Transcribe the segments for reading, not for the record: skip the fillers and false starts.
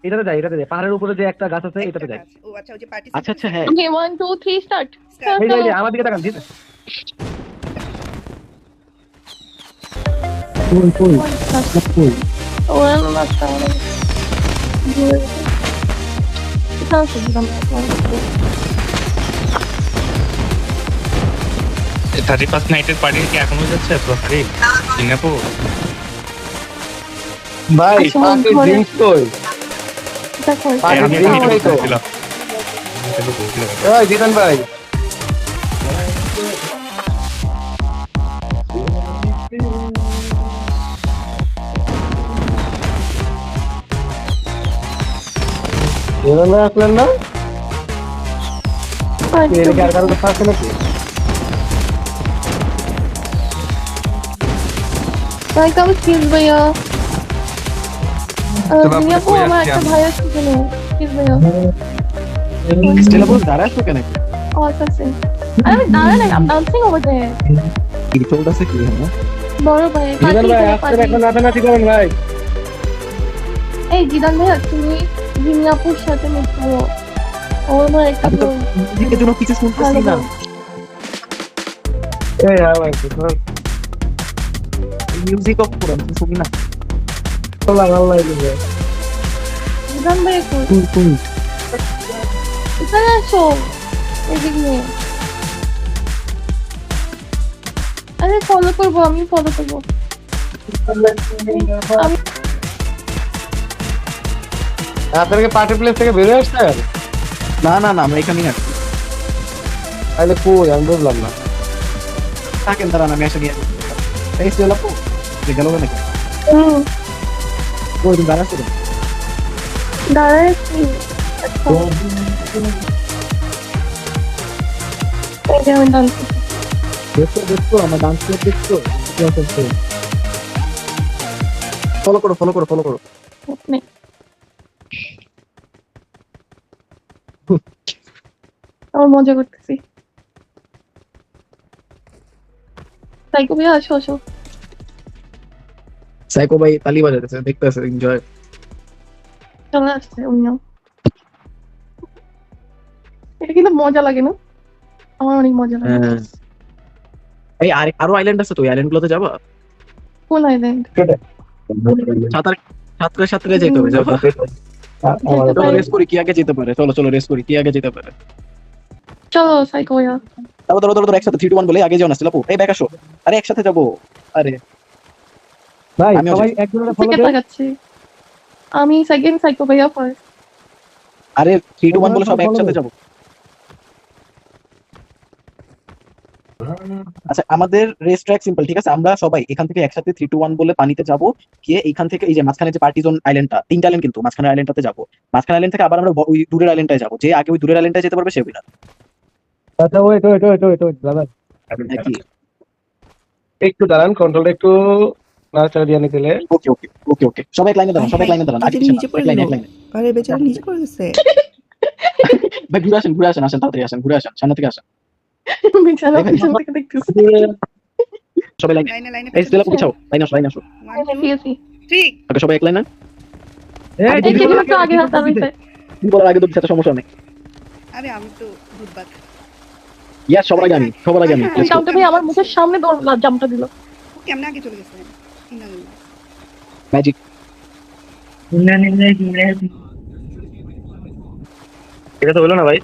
এটাতে যাই, এটাতে যাই, পাহাড়ের উপরে যে একটা গাছ আছে একটা এটাতে যাই। গাছ। ও আচ্ছা, ওই যে আচ্ছা আচ্ছা, পার্টিসিপেন্ট। হ্যাঁ। Okay, 1, 2, 3, start. Start. এই যে, এই যে Go. আমার দিকে তাকান, ঠিক আছে? Full full One, start. Full. One, last time. Good. Ikaw sa gitang. 31st নাইটের পার্টি কি এখনো যাচ্ছে প্রপারি সিঙ্গাপুর? ভাই আচ্ছা, পার্টি ঘরে। ড্রিঙ্কস কই? That's all. পার্টি আমি ড্রিঙ্কস কই তো? বলছিলাম। আমি বলছিলাম। ওই জিতন ভাই, জিতন ভাই আসলেন না? এদিকে আর কারো কথা আছে নাকি? Like, I was killed by a... দুনিয়া কো আমার একটা ভাই আছে কেন? Killed by a... স্টেলা বল দাঁড়া আসো কেন? Oh, assassin. I'm darling, I'm dancing over there. কি চলতেছে কি হ্যাঁ? বড় ভাই, জিতন ভাই আসলে এখন নাচানাচি করেন ভাই। এই জিদান ভাই তুমি জিনিয়াপুর সাথে মিশো। ওর মা একটা আমি তো মিউজিকের জন্য কিছু শুনতেছি না। এই হ্যাঁ ভাই, মিউজিক অফ করে আমি শুনি না। ভালো লাগবে। জিদান ভাই একটু ফুল ফুল। এখানে আসো এদিক নিয়ে। আরে ফলো করবো, আমি ফলো করবো। আমি আপনাকে পার্টি প্লেস থেকে বেরিয়ে আসছেন? না না না, আমরা এখানেই আছি। তাহলে কই আমি বুঝলাম না। থাকেন দাঁড়ান, আমি এসে নিয়ে আসবো। এই স্টেলা আপু গেল নাকি? ওই তুমি দাঁড়া আসো। দাঁড়াচ্ছি। আচ্ছা, এই যে আমি ডান্স করছি। দেখো দেখো আমার ডান্স ক্লাব দেখছো? ফলো করো ফলো করো ফলো করো। নে। আমার মজা করতেছি। সাইকো ভাই আসো আসো। সাইকো ভাই তালি বাজাতেছে, দেখতেছে, এনজয়। চলে আসছে উনিও। এটা কিন্তু মজা লাগে না? আমার অনেক মজা লাগে। হ্যাঁ। এই আরো আইল্যান্ড আছে তো, ওই আইল্যান্ড গুলোতে যাবা? কোন আইল্যান্ড? সাঁতার সাঁতরে সাঁতরে যেতে হবে, যাবা? চলো রেস করি, কি আগে যেতে পারে? চলো চলো রেস করি, কি আগে যেতে পারে? চলো সাইকো ভাইয়া। ধরো ধরো ধরো ধরো, একসাথে 3 2 1 বলে আগে যাও না স্টেলা আপু। এই ব্যাক আসো। আরে একসাথে যাবো। আরে ভাই আমিও সবাই একজনের ফলো থেকে দেন। তাকাচ্ছি। আমি সেকেন্ড, সাইকো ভাইয়া ফার্স্ট। আরে 3 2 1 বলে সব একসাথে যাবো। আচ্ছা আমাদের রেস ট্র্যাক সিম্পল, ঠিক আছে? আমরা সবাই এখান থেকে একসাথে 3 2 1 বলে পানিতে যাবো। গিয়ে এইখান থেকে এই যে মাঝখানে যে পার্টি জোন আইল্যান্ডটা, 3টা আইল্যান্ড কিন্তু, মাঝখানে আইল্যান্ডটাতে যাবো। মাঝখানে আইল্যান্ড থেকে আবার আমরা ওই দূরের আইল্যান্ডটায় যাবো। যে আগে ওই দূরের আইল্যান্ডটায় যেতে পারবে সে উইনার। আচ্ছা wait wait wait wait wait দাদা, নাকি? একটু দাঁড়ান, কন্ট্রোলটা একটু নাড়াচাড়া দিয়ে নিতে। ওকে ওকে ওকে ওকে, সবাই এক লাইনে দাঁড়ান, সবাই এক লাইনে দাঁড়ান। আগে নিচে পড়ে লাইনে গেল। এক লাইনে। আরে বেচারা নিচে পড়ে গেছে। ভাই ঘুরে আসেন আসেন, তাড়াতাড়ি আসেন, ঘুরে আসেন, সামনে থেকে আসেন। বিছানা পিছন থেকে দেখতেছি। সবাই লাইনে। লাইনে লাইনে। এই স্টেলা পিছাও, লাইনে আসো লাইনে আসো। 1 2 সিএসি 3। ওকে সবাই এক লাইনে। এই এই যে একটু আগে হাত দিতে। তুমি বলার আগে তো পিছাতে সমস্যা নেই। আরে আমি তো দুধবাত। ইয়াস, সবার আগে আমি, সবার আগে আমি। Let's go. জামটা ভাই আমার মুখের সামনে জামটা দিল। কেমনে আগে চলে গেছে? ইনালিল্লাহ। ম্যাজিক। এটা তো হলো না ভাই।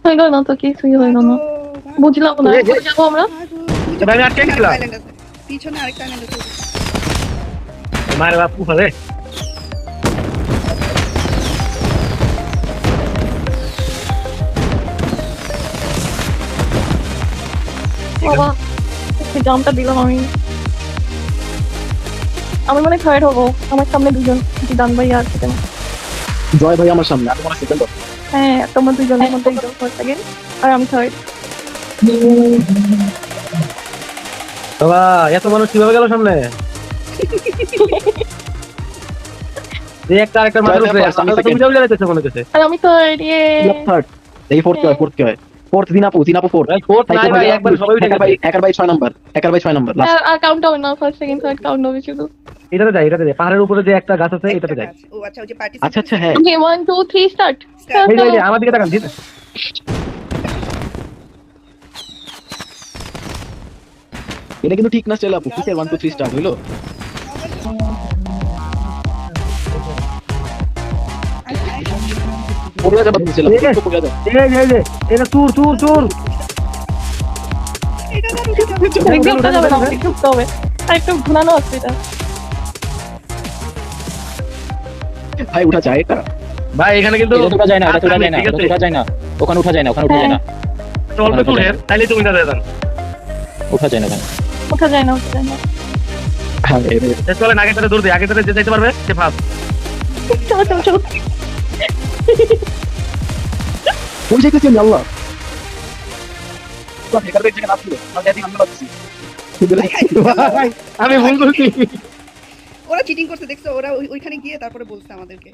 হইল না তো, কিছুই হইল না। বুঝলাম না, কোথায় যাবো আমরা? ভাই আমি আটকে গেছিলাম। পিছনে আরেকটা আইল্যান্ড আছে। মারে বাপু ফলে বাবা এই জামটা দিলাম আমি। আমি মানে থার্ড হবো। আমার সামনে দুজন, জিদান ভাই আর সেকেন্ড। জয় ভাই আমার সামনে, আর তোমার সেকেন্ড। হ্যাঁ, তোমার দুজনের মধ্যে একজন ফার্স্ট সেকেন্ড আর আমি থার্ড। বাবা এত মানুষ কিভাবে গেল সামনে? এই একটা আরেকটা মাথার উপরে, আমি তুমি যাও যাইতেছো মনে হচ্ছে। আর আমি থার্ড। ইয়ে থার্ড। এই ফোর্থ কে হয়, ফোর্থ কে হয়? 4th দিনাপু 4 ভাই ফোর্থ নাই ভাই, একবার সবাই উঠে গেছে। হ্যাকার ভাই 6 নাম্বার লাস্ট আর কাউন্ট হবে না, ফার্স্ট সেকেন্ড থার্ড কাউন্ট হবে শুধু। এটাতে যাই, পাহাড়ের উপরে যে একটা গাছ আছে এটাতে যাই। ও আচ্ছা, ওই যে পার্টি আচ্ছা হ্যাঁ ওকে 1 2 3 স্টার্ট। এই যে, এই যে আমার দিকে তাকান জিত। এটা কিন্তু ঠিক না চলে আপু, কিসের 1 2 3 স্টার্ট হইলো? পড়ে যাবে আপনি চলে এই যে, পড়ে যাবে। এই যে এটা চুর। এটা না উঠে যাবে। একদম উঠা যাবে না, একটু ঢুকতে হবে। আর একটু ঘুরানো আছে এটা। ভাই উঠা যায় এটা? ভাই এখানে কিন্তু এটা তোলা যায় না, এটা তোলা যায় না, ঠিক এটা আছে। তোলা যায় না, ওখানে উঠা যায় না, ওখানে উঠা যায় না, অল্প চুলের, তাইলে তুমি না দেন। উঠা যায় না ওখানে। উঠা যায় না, উঠা যায় না। হ্যাঁ চলে আগে তারে দৌড় দে, আগে তারে যে যাইতে পারবে সে ফার্স্ট। চলো চলো চলো। কোন যাইতেছি আমি আল্লাহ? তো হ্যাকার ভাই জায়গা আসলো, আমি দেখি আমি লাগছি। ভাই আমি ভুল করছি। ওরা চিটিং করতে দেখছো, ওরা ওইখানে গিয়ে তারপরে বলছে আমাদেরকে।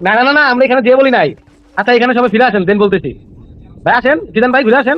না আমরা এখানে যে বলি নাই। আচ্ছা এখানে সবাই ফিরে আসেন, দেন বলতেছি। ভাই আসেন, জিদান ভাই ফিরে আসেন।